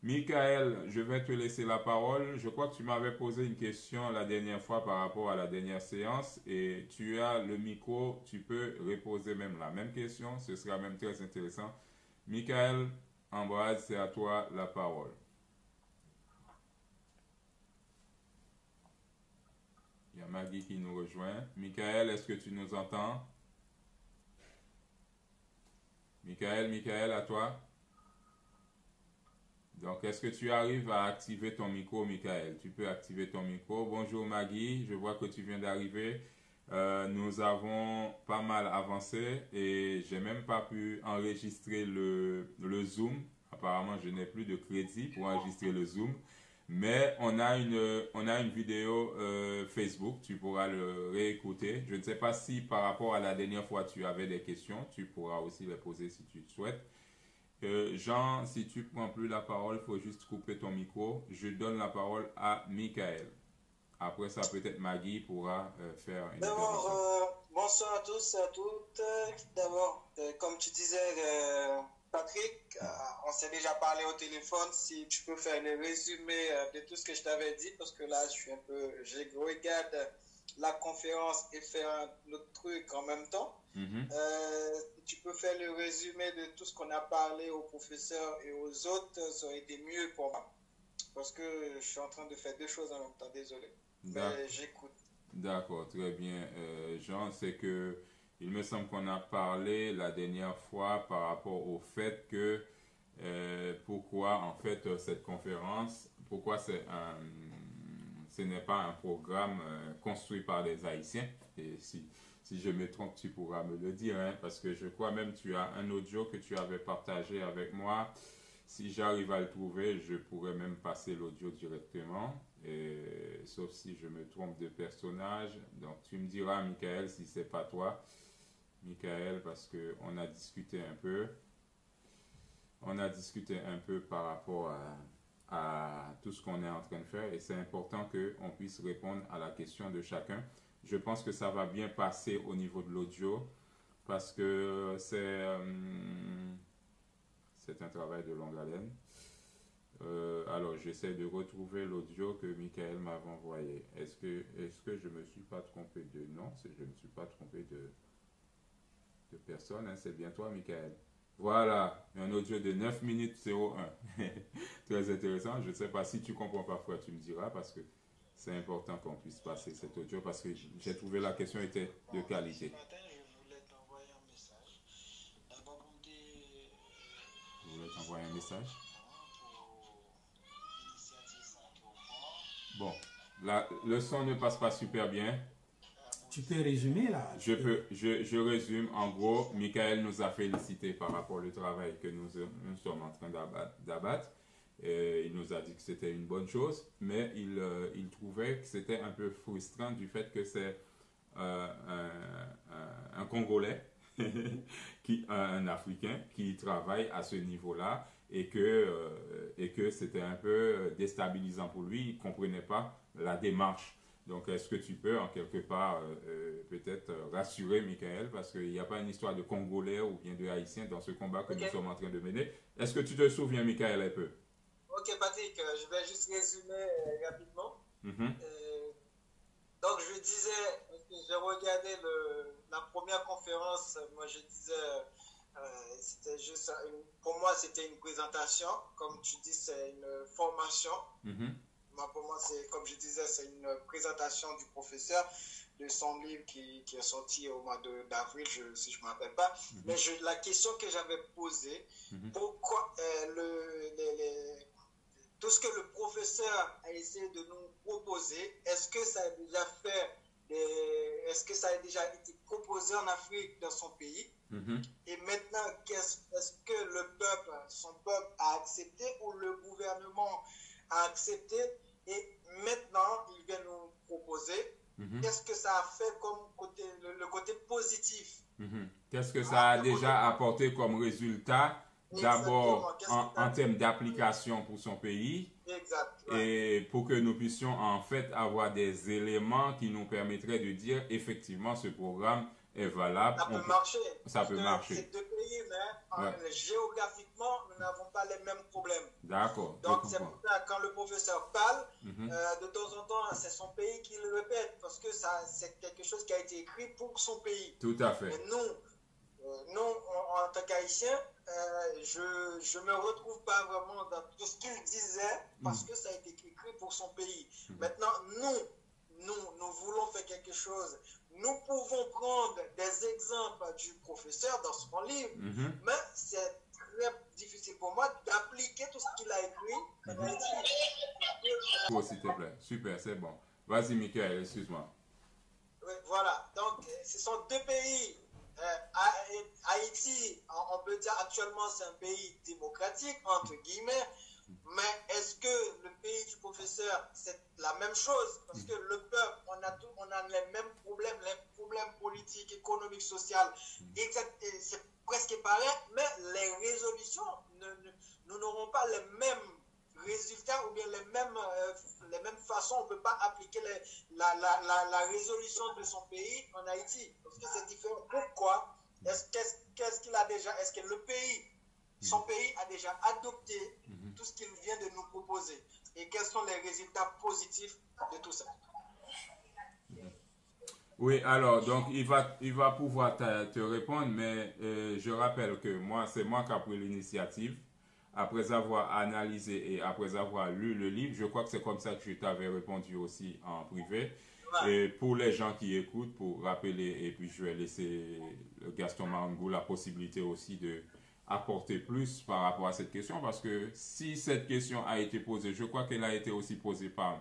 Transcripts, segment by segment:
Michael, je vais te laisser la parole. Je crois que tu m'avais posé une question la dernière fois par rapport à la dernière séance et tu as le micro, tu peux reposer même la même question, ce sera même très intéressant. Michael, Ambroise, c'est à toi la parole. Il y a Maggie qui nous rejoint. Michael, est-ce que tu nous entends? Michael, à toi. Donc, est-ce que tu arrives à activer ton micro, Michael? Tu peux activer ton micro. Bonjour Maggie, je vois que tu viens d'arriver. Nous avons pas mal avancé et j'ai même pas pu enregistrer le Zoom. Apparemment, je n'ai plus de crédit pour enregistrer le Zoom. Mais on a une vidéo Facebook, tu pourras le réécouter. Je ne sais pas si par rapport à la dernière fois tu avais des questions, tu pourras aussi les poser si tu le souhaites. Jean, si tu prends plus la parole, il faut juste couper ton micro. Je donne la parole à Michael. Après ça, peut-être Maggie pourra faire une intervention. D'abord, bonsoir à tous et à toutes. D'abord, comme tu disais, Patrick, on s'est déjà parlé au téléphone. Si tu peux faire le résumé de tout ce que je t'avais dit, parce que là, je regarde la conférence et faire un autre truc en même temps. Tu peux faire le résumé de tout ce qu'on a parlé aux professeurs et aux autres, ça aurait été mieux pour moi. Parce que je suis en train de faire deux choses en même temps, désolé. Mais j'écoute. D'accord, très bien. Jean, c'est que il me semble qu'on a parlé la dernière fois par rapport au fait que pourquoi en fait cette conférence, pourquoi ce n'est pas un programme construit par des Haïtiens. Et si je me trompe, tu pourras me le dire, hein, parce que je crois même que tu as un audio que tu avais partagé avec moi. Si j'arrive à le trouver, je pourrais même passer l'audio directement, sauf si je me trompe de personnage. Donc tu me diras, Michael, si c'est pas toi, Michael, parce que on a discuté un peu. On a discuté un peu par rapport à tout ce qu'on est en train de faire et c'est important qu'on puisse répondre à la question de chacun. Je pense que ça va bien passer au niveau de l'audio parce que c'est un travail de longue haleine. Alors, j'essaie de retrouver l'audio que Michael m'avait envoyé. Est-ce que je ne me suis pas trompé de nom? Je ne me suis pas trompé de personne, hein? C'est bien toi, Michael. Voilà, un audio de 9 minutes 01. Très intéressant. Je ne sais pas si tu comprends parfois, tu me diras, parce que c'est important qu'on puisse passer cet audio, parce que j'ai trouvé la question était de qualité. Ce matin, je voulais t'envoyer un message. D'abord, pour me dire. Je voulais t'envoyer un message. Bon, le son ne passe pas super bien. Tu peux résumer là? Je résume. En gros, Michael nous a félicité par rapport au travail que nous sommes en train d'abattre. Il nous a dit que c'était une bonne chose, mais il trouvait que c'était un peu frustrant du fait que c'est un Congolais, un Africain qui travaille à ce niveau-là et que c'était un peu déstabilisant pour lui. Il ne comprenait pas la démarche. Donc, est-ce que tu peux, en quelque part, peut-être rassurer Michael, parce qu'il n'y a pas une histoire de Congolais ou bien de Haïtiens dans ce combat que nous sommes en train de mener. Est-ce que tu te souviens, Michael, un peu? Ok, Patrick, je vais juste résumer rapidement. Donc, je disais, j'ai regardé la première conférence, moi je disais, c'était juste, pour moi, c'était une présentation. Comme tu dis, c'est une formation. Pour moi, comme je disais, c'est une présentation du professeur de son livre qui est sorti au mois d'avril, si je ne me rappelle pas. Mais la question que j'avais posée, pourquoi tout ce que le professeur a essayé de nous proposer, est-ce que ça a déjà été proposé en Afrique, dans son pays? Et maintenant, est-ce que son peuple a accepté ou le gouvernement a accepté? Et maintenant, il vient nous proposer. Qu'est-ce que ça a fait comme le côté positif? Qu'est-ce que ça a déjà apporté comme résultat? D'abord, en termes d'application pour son pays. Exact. Et pour que nous puissions en fait avoir des éléments qui nous permettraient de dire effectivement ce programme est valable. Ça peut marcher. Ça peut marcher. C'est deux pays, mais géographiquement, nous n'avons pas les mêmes problèmes. D'accord. Donc, c'est pour ça que quand le professeur parle, de temps en temps, c'est son pays qui le répète, parce que c'est quelque chose qui a été écrit pour son pays. Tout à fait. Mais nous, en tant qu'Haïtiens, je ne me retrouve pas vraiment dans tout ce qu'il disait, parce que ça a été écrit pour son pays. Maintenant, nous voulons faire quelque chose. Nous pouvons prendre des exemples du professeur dans son livre, mais c'est très difficile pour moi d'appliquer tout ce qu'il a écrit. S'il te plaît. Super, c'est bon. Vas-y, Michael, excuse-moi. Oui, voilà. Donc, ce sont deux pays. Haïti, on peut dire actuellement, c'est un pays démocratique, entre guillemets. Mais est-ce que le pays du professeur, c'est la même chose? Parce que le peuple, on a les mêmes problèmes politiques, économiques, sociaux. C'est presque pareil, mais les résolutions, nous n'aurons pas les mêmes résultats ou bien les mêmes façons. On ne peut pas appliquer la résolution de son pays en Haïti. Parce que c'est différent. Pourquoi? Qu'est-ce qu'il a déjà? Est-ce que le pays, son pays a déjà adopté tout ce qu'il vient de nous proposer? Et quels sont les résultats positifs de tout ça? Oui, alors, donc, il va pouvoir te répondre, mais je rappelle que c'est moi qui ai pris l'initiative. Après avoir analysé et après avoir lu le livre, je crois que c'est comme ça que je t'avais répondu aussi en privé. Ouais. Et pour les gens qui écoutent, pour rappeler, et puis je vais laisser Gaston Marangou la possibilité aussi de apporter plus par rapport à cette question, parce que si cette question a été posée, je crois qu'elle a été aussi posée par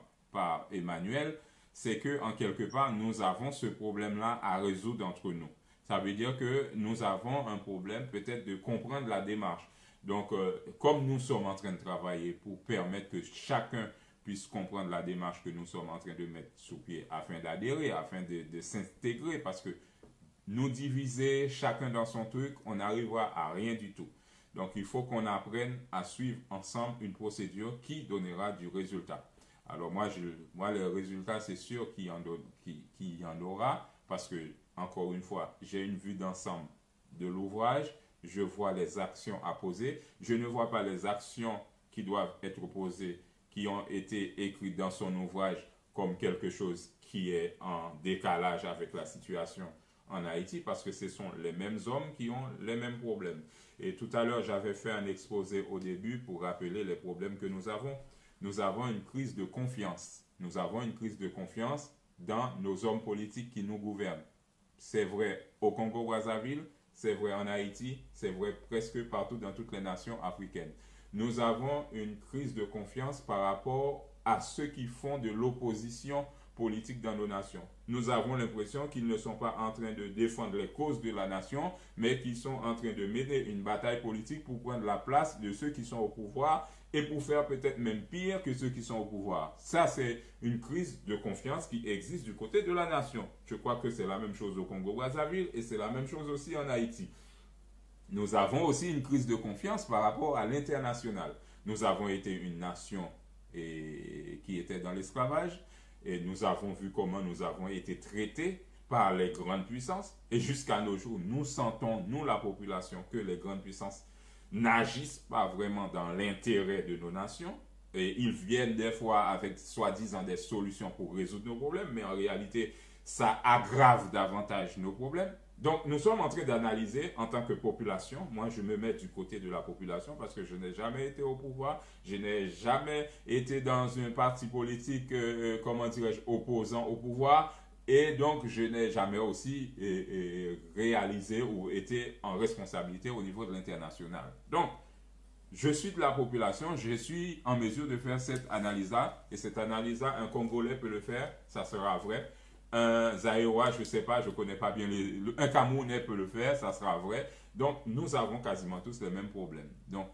Emmanuel, c'est que en quelque part, nous avons ce problème-là à résoudre entre nous. Ça veut dire que nous avons un problème peut-être de comprendre la démarche. Donc, comme nous sommes en train de travailler pour permettre que chacun puisse comprendre la démarche que nous sommes en train de mettre sous pied afin d'adhérer, afin de s'intégrer, parce que nous diviser chacun dans son truc, on n'arrivera à rien du tout. Donc, il faut qu'on apprenne à suivre ensemble une procédure qui donnera du résultat. Alors, moi le résultat, c'est sûr qu'il y en aura, parce que, encore une fois, j'ai une vue d'ensemble de l'ouvrage. Je vois les actions à poser. Je ne vois pas les actions qui doivent être posées, qui ont été écrites dans son ouvrage comme quelque chose qui est en décalage avec la situation en Haïti, parce que ce sont les mêmes hommes qui ont les mêmes problèmes. Et tout à l'heure, j'avais fait un exposé au début pour rappeler les problèmes que nous avons. Nous avons une crise de confiance. Nous avons une crise de confiance dans nos hommes politiques qui nous gouvernent. C'est vrai au Congo-Brazzaville, c'est vrai en Haïti, c'est vrai presque partout dans toutes les nations africaines. Nous avons une crise de confiance par rapport à ceux qui font de l'opposition politique dans nos nations. Nous avons l'impression qu'ils ne sont pas en train de défendre les causes de la nation, mais qu'ils sont en train de mener une bataille politique pour prendre la place de ceux qui sont au pouvoir et pour faire peut-être même pire que ceux qui sont au pouvoir. Ça, c'est une crise de confiance qui existe du côté de la nation. Je crois que c'est la même chose au Congo-Brazzaville et c'est la même chose aussi en Haïti. Nous avons aussi une crise de confiance par rapport à l'international. Nous avons été une nation qui était dans l'esclavage et nous avons vu comment nous avons été traités par les grandes puissances. Et jusqu'à nos jours, nous sentons, nous la population, que les grandes puissances n'agissent pas vraiment dans l'intérêt de nos nations. Et ils viennent des fois avec soi-disant des solutions pour résoudre nos problèmes, mais en réalité, ça aggrave davantage nos problèmes. Donc, nous sommes en train d'analyser en tant que population. Moi, je me mets du côté de la population parce que je n'ai jamais été au pouvoir. Je n'ai jamais été dans un parti politique, comment dirais-je, opposant au pouvoir. Et donc, je n'ai jamais aussi réalisé ou été en responsabilité au niveau de l'international. Donc, je suis de la population, je suis en mesure de faire cette analyse-là. Et cette analyse-là, un Congolais peut le faire, ça sera vrai. Un Zaïrois, je ne sais pas, je ne connais pas bien, un Camerounais peut le faire, ça sera vrai. Donc, nous avons quasiment tous les mêmes problèmes. Donc,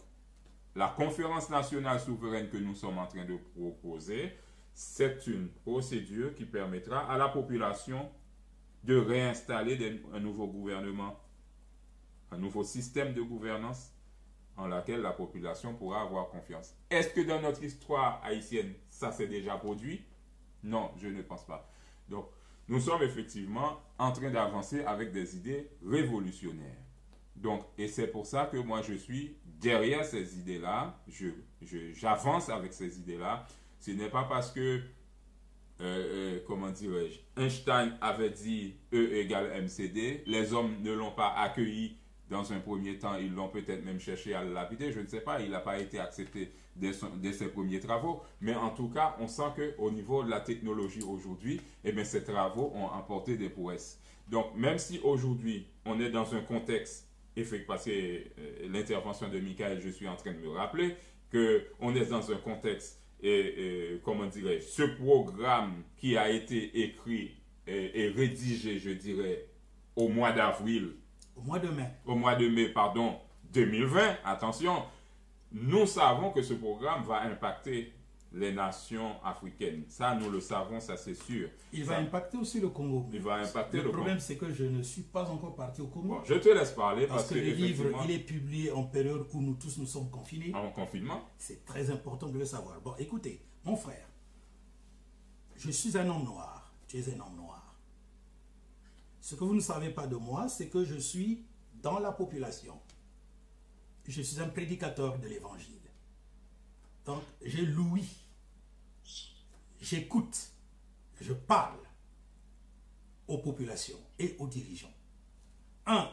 la conférence nationale souveraine que nous sommes en train de proposer, c'est une procédure qui permettra à la population de réinstaller un nouveau gouvernement, un nouveau système de gouvernance en laquelle la population pourra avoir confiance. Est-ce que dans notre histoire haïtienne, ça s'est déjà produit? Non, je ne pense pas. Donc, nous sommes effectivement en train d'avancer avec des idées révolutionnaires. Donc, et c'est pour ça que moi je suis derrière ces idées-là, j'avance avec ces idées-là. Ce n'est pas parce que, comment dirais-je, Einstein avait dit E égale mcd, les hommes ne l'ont pas accueilli dans un premier temps, ils l'ont peut-être même cherché à l'habiter, je ne sais pas, il n'a pas été accepté dès ses premiers travaux, mais en tout cas, on sent qu'au niveau de la technologie aujourd'hui, eh bien, ces travaux ont apporté des prouesses. Donc, même si aujourd'hui, on est dans un contexte, parce que l'intervention de Michael, je suis en train de me rappeler, qu'on est dans un contexte, comment dirais-je, ce programme qui a été écrit et rédigé, je dirais, au mois d'avril, Au mois de mai. Au mois de mai, pardon, 2020, attention, nous savons que ce programme va impacter les nations africaines. Ça, nous le savons, ça c'est sûr. Il va impacter aussi le Congo. Il va impacter le Congo. Le problème, c'est que je ne suis pas encore parti au Congo. Bon, je te laisse parler parce que le livre, il est publié en période où nous tous nous sommes confinés. En confinement. C'est très important de le savoir. Bon, écoutez, mon frère, je suis un homme noir. Tu es un homme noir. Ce que vous ne savez pas de moi, c'est que je suis dans la population. Je suis un prédicateur de l'évangile. Donc, j'ai l'ouïe. J'écoute. Je parle aux populations et aux dirigeants.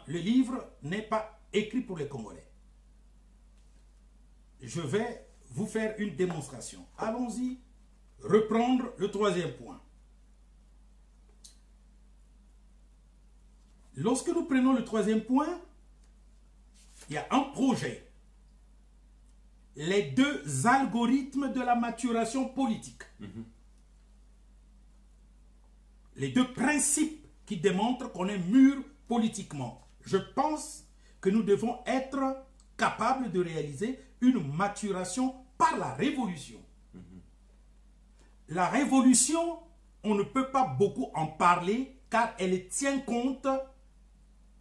Le livre n'est pas écrit pour les Congolais. Je vais vous faire une démonstration. Allons-y. Reprendre le troisième point. Lorsque nous prenons le troisième point, il y a un projet. Les deux algorithmes de la maturation politique. Les deux principes qui démontrent qu'on est mûr politiquement. Je pense que nous devons être capables de réaliser une maturation par la révolution. La révolution, on ne peut pas beaucoup en parler car elle tient compte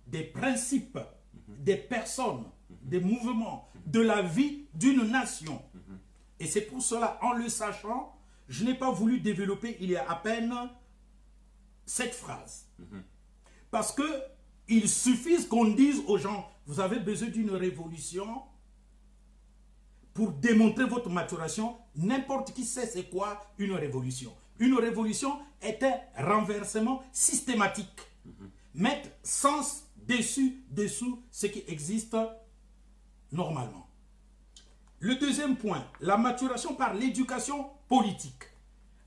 des principes, des personnes, des mouvements, de la vie d'une nation. Et c'est pour cela, en le sachant, je n'ai pas voulu développer il y a à peine cette phrase. Parce que il suffit qu'on dise aux gens, vous avez besoin d'une révolution pour démontrer votre maturation. N'importe qui sait c'est quoi une révolution. Une révolution est un renversement systématique. Mettre sens dessous ce qui existe normalement. Le deuxième point, la maturation par l'éducation politique.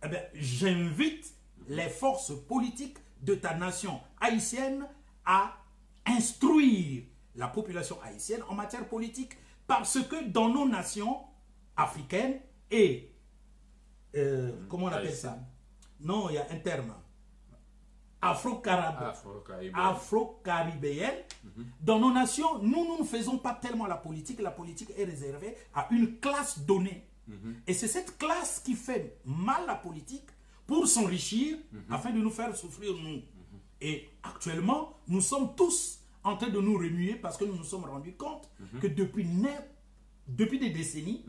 Eh bien, j'invite les forces politiques de ta nation haïtienne à instruire la population haïtienne en matière politique parce que dans nos nations africaines et comment on appelle ça? Non, il y a un terme. Afro-caribéenne. Dans nos nations, nous ne faisons pas tellement la politique. La politique est réservée à une classe donnée. Et c'est cette classe qui fait mal la politique pour s'enrichir afin de nous faire souffrir nous. Et actuellement, nous sommes tous en train de nous remuer parce que nous nous sommes rendus compte que depuis des décennies,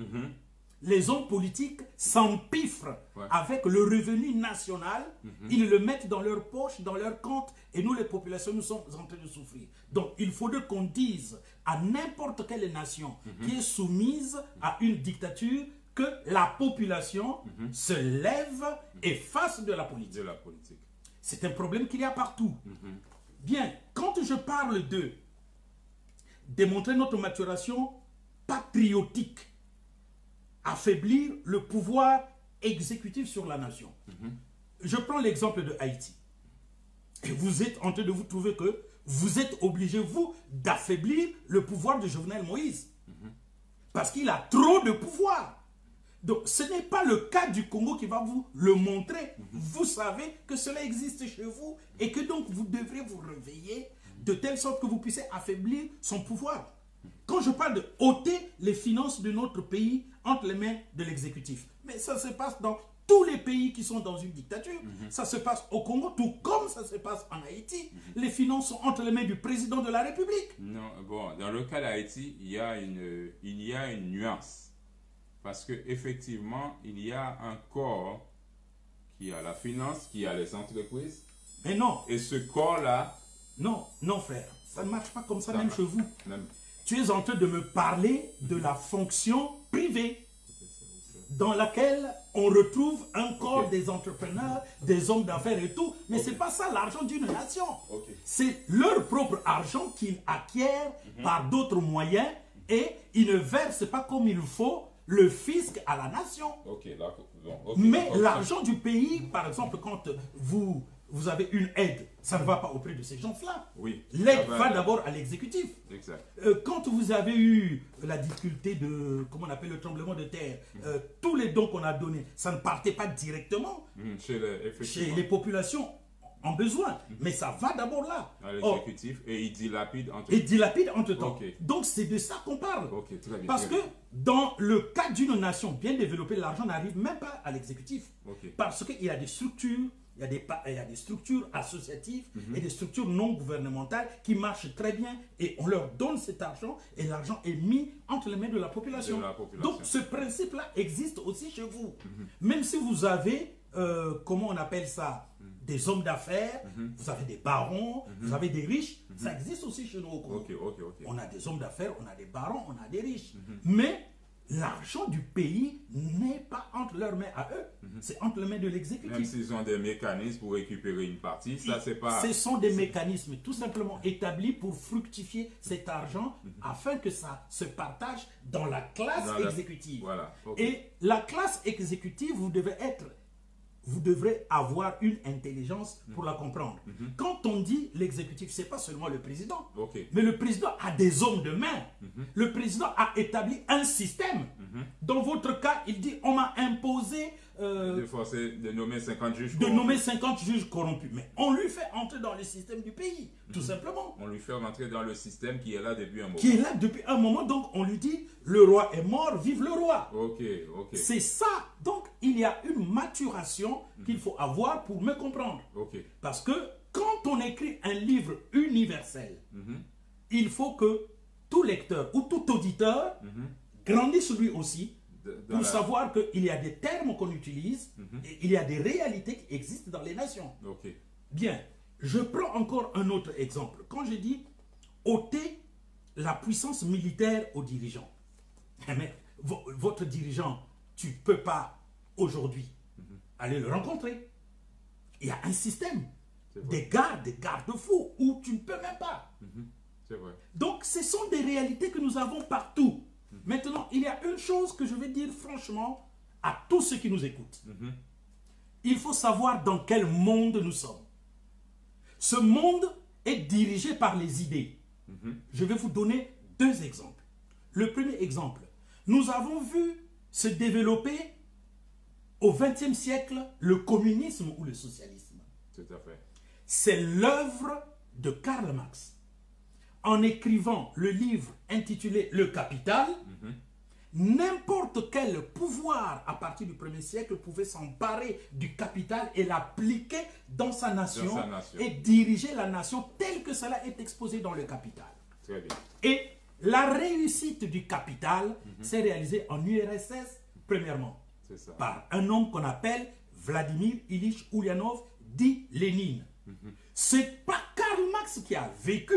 les hommes politiques s'empiffrent avec le revenu national, ils le mettent dans leur poche, dans leur compte, et nous les populations, nous sommes en train de souffrir. Donc il faudrait qu'on dise à n'importe quelle nation qui est soumise à une dictature que la population se lève et fasse de la politique. C'est un problème qu'il y a partout. Bien, quand je parle de démontrer notre maturation patriotique, affaiblir le pouvoir exécutif sur la nation. Je prends l'exemple de Haïti. Et vous êtes en train de vous trouver que vous êtes obligé, vous, d'affaiblir le pouvoir de Jovenel Moïse. Parce qu'il a trop de pouvoir. Donc, ce n'est pas le cas du Congo qui va vous le montrer. Vous savez que cela existe chez vous et que donc vous devrez vous réveiller de telle sorte que vous puissiez affaiblir son pouvoir. Quand je parle de ôter les finances de notre pays entre les mains de l'exécutif, mais ça se passe dans tous les pays qui sont dans une dictature. Ça se passe au Congo, tout comme ça se passe en Haïti. Les finances sont entre les mains du président de la République. Non, bon, dans le cas d'Haïti, il y a une nuance. Parce qu'effectivement, il y a un corps qui a la finance, qui a les entreprises, Mais non. Et ce corps-là... Non, non frère. Ça ne marche pas comme ça, même chez vous. Même... Tu es en train de me parler de la fonction privée dans laquelle on retrouve encore des entrepreneurs, des hommes d'affaires et tout. Mais ce n'est pas ça l'argent d'une nation. C'est leur propre argent qu'ils acquièrent par d'autres moyens et ils ne versent pas comme il faut le fisc à la nation. Mais l'argent du pays, par exemple, quand vous avez une aide, ça ne va pas auprès de ces gens-là. Oui. L'aide va d'abord à l'exécutif. Exact. Quand vous avez eu la difficulté de, comment on appelle, le tremblement de terre, tous les dons qu'on a donnés, ça ne partait pas directement chez les populations en besoin. Mais ça va d'abord là. À l'exécutif et il dilapide entre temps. Et dilapide entre temps. Donc c'est de ça qu'on parle. Très bien, parce que dans le cas d'une nation bien développée, l'argent n'arrive même pas à l'exécutif. Parce qu'il y a des structures. Il y a des structures associatives et des structures non gouvernementales qui marchent très bien et on leur donne cet argent et l'argent est mis entre les mains de la population. Donc ce principe-là existe aussi chez vous. Même si vous avez, comment on appelle ça, des hommes d'affaires, vous avez des barons, vous avez des riches, ça existe aussi chez nous au Congo. On a des hommes d'affaires, on a des barons, on a des riches. Mais l'argent du pays n'est pas entre leurs mains à eux, c'est entre les mains de l'exécutif. Même s'ils ont des mécanismes pour récupérer une partie, ça c'est pas... Ce sont des mécanismes tout simplement établis pour fructifier cet argent afin que ça se partage dans la classe exécutive. Et la classe exécutive, vous devrez avoir une intelligence pour la comprendre. Quand on dit l'exécutif, ce n'est pas seulement le président, mais le président a des hommes de main. Le président a établi un système. Dans votre cas, il dit, on m'a imposé... de nommer 50 juges corrompus. De nommer 50 juges corrompus. Mais on lui fait entrer dans le système du pays, tout simplement. On lui fait rentrer dans le système qui est là depuis un moment. Qui est là depuis un moment, donc on lui dit, le roi est mort, vive le roi. C'est ça. Donc, il y a une maturation qu'il faut avoir pour me comprendre. Parce que quand on écrit un livre universel, il faut que tout lecteur ou tout auditeur grandisse lui aussi pour savoir qu'il y a des termes qu'on utilise et il y a des réalités qui existent dans les nations. Bien, je prends encore un autre exemple. Quand je dis ôter la puissance militaire aux dirigeants, mais votre dirigeant, tu ne peux pas aujourd'hui aller le rencontrer. Il y a un système, des gardes, des garde-fous, où tu ne peux même pas. Donc, ce sont des réalités que nous avons partout. Maintenant, il y a une chose que je vais dire franchement à tous ceux qui nous écoutent. Il faut savoir dans quel monde nous sommes. Ce monde est dirigé par les idées. Je vais vous donner deux exemples. Le premier exemple, nous avons vu se développer au XXe siècle le communisme ou le socialisme. C'est l'œuvre de Karl Marx. En écrivant le livre intitulé « Le Capital », n'importe quel pouvoir à partir du 1er siècle pouvait s'emparer du capital et l'appliquer dans sa nation et diriger la nation telle que cela est exposé dans le capital. Et la réussite du capital s'est réalisée en URSS, premièrement, par un homme qu'on appelle Vladimir Ilyich Ulyanov, dit Lénine. C'est pas Karl Marx qui a vécu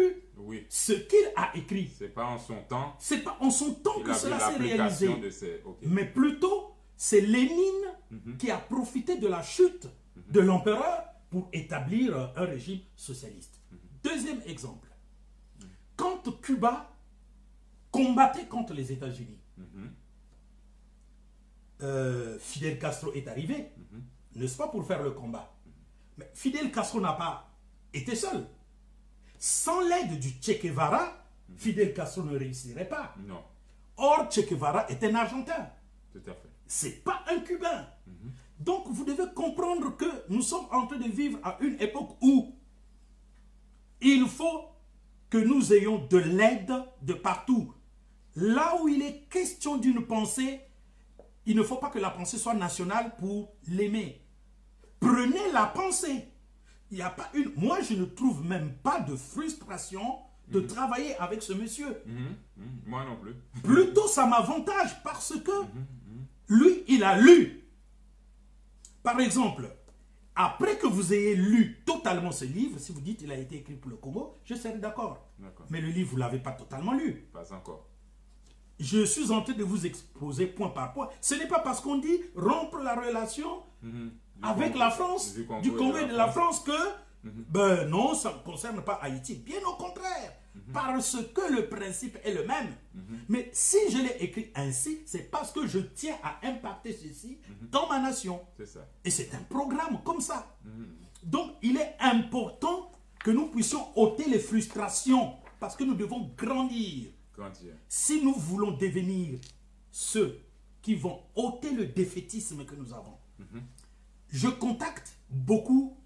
ce qu'il a écrit. C'est pas en son temps. C'est pas en son temps que cela s'est réalisé. Mais plutôt, c'est Lénine qui a profité de la chute de l'empereur pour établir un régime socialiste. Deuxième exemple. Quand Cuba combattait contre les États-Unis, Fidel Castro est arrivé, n'est-ce pas, pour faire le combat. Mais Fidel Castro n'a pas été seul. Sans l'aide du Che Guevara, Fidel Castro ne réussirait pas. Or, Che Guevara est un Argentin. C'est pas un Cubain. Donc, vous devez comprendre que nous sommes en train de vivre à une époque où il faut que nous ayons de l'aide de partout. Là où il est question d'une pensée, il ne faut pas que la pensée soit nationale pour l'aimer. Prenez la pensée. Il n'y a pas une... Moi, je ne trouve même pas de frustration de travailler avec ce monsieur. Moi non plus. Plutôt, ça m'avantage parce que lui, il a lu. Par exemple, Après que vous ayez lu totalement ce livre, si vous dites qu'il a été écrit pour le Congo, je serai d'accord. Mais le livre, vous ne l'avez pas totalement lu. Pas encore. Je suis en train de vous exposer point par point. Ce n'est pas parce qu'on dit rompre la relation avec Congo, la France, du Congo et de la France que, ben non, ça ne concerne pas Haïti. Bien au contraire, parce que le principe est le même. Mais si je l'ai écrit ainsi, c'est parce que je tiens à impacter ceci dans ma nation. C'est ça. Et c'est un programme comme ça. Donc, il est important que nous puissions ôter les frustrations parce que nous devons grandir. Si nous voulons devenir ceux qui vont ôter le défaitisme que nous avons, je contacte beaucoup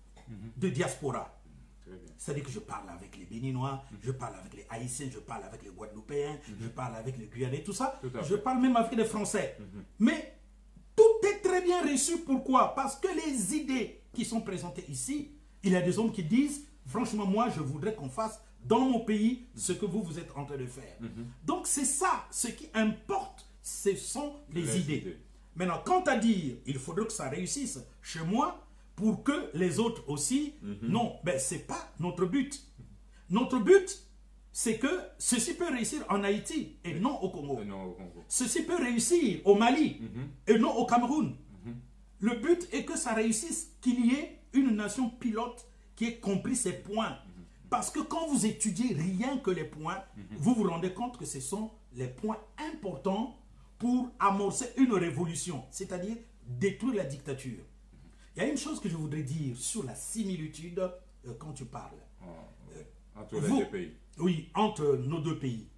de diaspora. C'est-à-dire que je parle avec les Béninois, je parle avec les Haïtiens, je parle avec les Guadeloupéens, je parle avec les Guyanais, tout ça. Je parle même avec les Français. Mais tout est très bien reçu. Pourquoi? Parce que les idées qui sont présentées ici, il y a des hommes qui disent, franchement, moi, je voudrais qu'on fasse dans mon pays ce que vous êtes en train de faire. Donc, c'est ça. Ce qui importe, ce sont les idées. Maintenant, quant à dire, il faudrait que ça réussisse chez moi pour que les autres aussi, non, ben, ce n'est pas notre but. Notre but, c'est que ceci peut réussir en Haïti et non au Congo. Ceci peut réussir au Mali et non au Cameroun. Le but est que ça réussisse, qu'il y ait une nation pilote qui ait compris ces points. Parce que quand vous étudiez rien que les points, vous vous rendez compte que ce sont les points importants pour amorcer une révolution, c'est-à-dire détruire la dictature. Il y a une chose que je voudrais dire sur la similitude quand tu parles. Entre les deux pays. Oui, entre nos deux pays.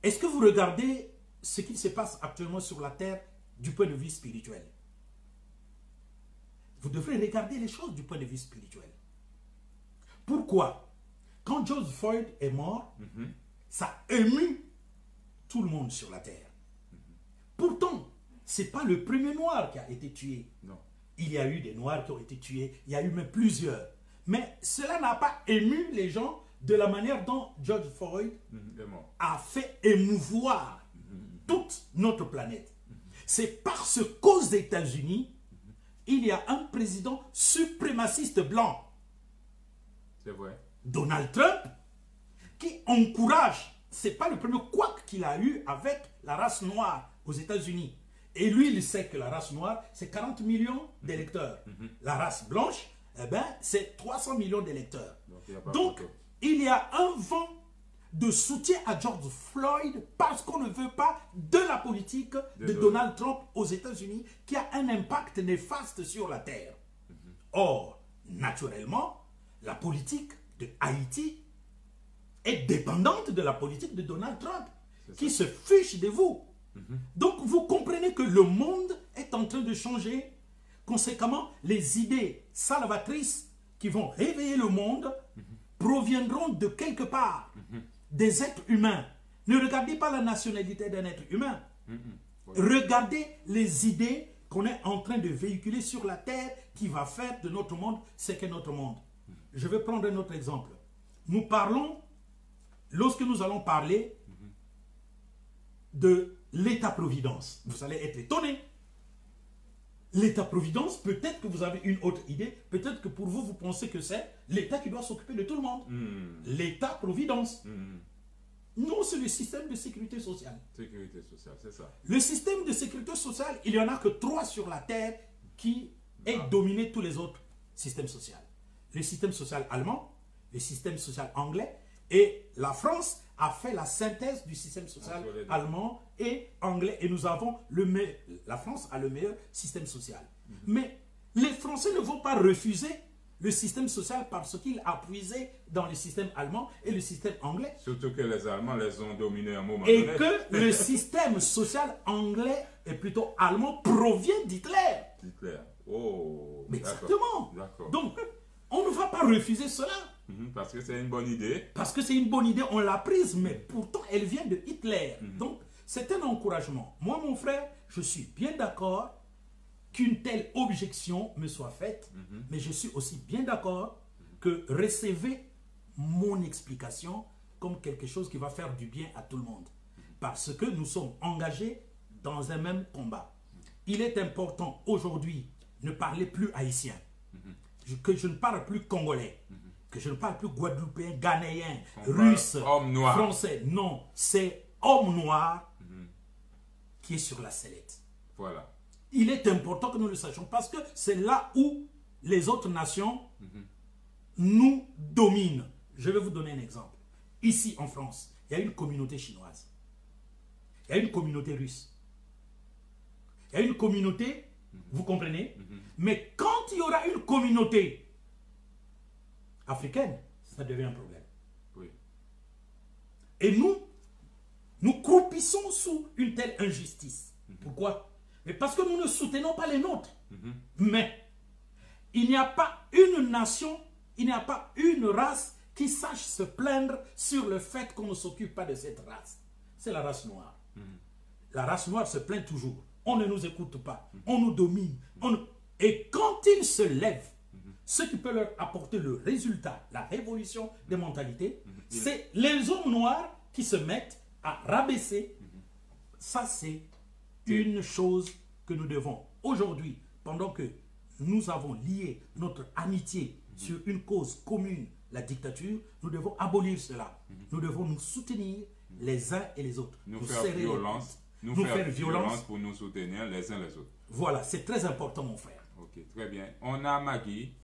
Est-ce que vous regardez ce qui se passe actuellement sur la terre du point de vue spirituel? Vous devrez regarder les choses du point de vue spirituel. Pourquoi? Quand George Floyd est mort, ça a ému tout le monde sur la terre. Pourtant, ce n'est pas le premier noir qui a été tué. Non. Il y a eu des noirs qui ont été tués, il y a eu même plusieurs. Mais cela n'a pas ému les gens de la manière dont George Floyd a fait émouvoir toute notre planète. C'est parce qu'aux États-Unis, il y a un président suprémaciste blanc, c'est vrai, Donald Trump, qui encourage, c'est pas le premier couac qu'il a eu avec la race noire aux États-Unis. Et lui, il sait que la race noire, c'est 40 millions d'électeurs. La race blanche, eh ben, c'est 300 millions d'électeurs. Donc, il y a un vent de soutien à George Floyd parce qu'on ne veut pas de la politique de Donald Trump aux États-Unis qui a un impact néfaste sur la terre. Or, naturellement, la politique de Haïti est dépendante de la politique de Donald Trump qui se fiche de vous. Donc, vous comprenez que le monde est en train de changer. Conséquemment, les idées salvatrices qui vont réveiller le monde proviendront de quelque part, des êtres humains. Ne regardez pas la nationalité d'un être humain. Regardez les idées qu'on est en train de véhiculer sur la terre qui va faire de notre monde ce qu'est notre monde. Je vais prendre un autre exemple. Nous parlons, lorsque nous allons parler de l'État-providence, vous allez être étonné. L'État-providence, peut-être que vous avez une autre idée, peut-être que pour vous, vous pensez que c'est l'État qui doit s'occuper de tout le monde. L'État-providence. Non, c'est le système de sécurité sociale. Sécurité sociale, c'est ça. Le système de sécurité sociale, il n'y en a que 3 sur la terre qui est dominé tous les autres systèmes sociaux. Le système social allemand, le système social anglais, et la France a fait la synthèse du système social allemand et anglais. Et nous avons la France a le meilleur système social. Mais les Français ne vont pas refuser le système social parce qu'il a puisé dans le système allemand et le système anglais. Surtout que les Allemands les ont dominés à un moment et donné. Que le système social anglais et plutôt allemand provient d'Hitler. Hitler. Oh. Exactement. Donc, on ne va pas refuser cela. Parce que c'est une bonne idée. Parce que c'est une bonne idée, on l'a prise, mais pourtant elle vient de Hitler. Donc, c'est un encouragement. Moi, mon frère, je suis bien d'accord qu'une telle objection me soit faite, mais je suis aussi bien d'accord que recevez mon explication comme quelque chose qui va faire du bien à tout le monde. Parce que nous sommes engagés dans un même combat. Il est important aujourd'hui ne parlaient plus haïtien, que je ne parle plus congolais, que je ne parle plus guadeloupéen, ghanéen, russe, français. Non, c'est homme noir qui est sur la sellette. Voilà. Il est important que nous le sachions parce que c'est là où les autres nations nous dominent. Je vais vous donner un exemple. Ici en France, il y a une communauté chinoise. Il y a une communauté russe. Il y a une communauté, vous comprenez? Mais quand il y aura une communauté africaine, ça devient un problème. Oui. Et nous croupissons sous une telle injustice. Pourquoi? Mais parce que nous ne soutenons pas les nôtres. Mais il n'y a pas une nation, il n'y a pas une race qui sache se plaindre sur le fait qu'on ne s'occupe pas de cette race. C'est la race noire. La race noire se plaint toujours. On ne nous écoute pas. On nous domine. Et quand ils se lèvent, ce qui peut leur apporter le résultat, la révolution des mentalités, c'est les hommes noirs qui se mettent à rabaisser. Ça, c'est une chose que nous devons aujourd'hui, pendant que nous avons lié notre amitié sur une cause commune, la dictature, nous devons abolir cela. Nous devons nous soutenir les uns et les autres. Nous faire violence. Nous faire violence pour nous soutenir les uns les autres. Voilà, c'est très important, mon frère. Ok, très bien. On a Maggie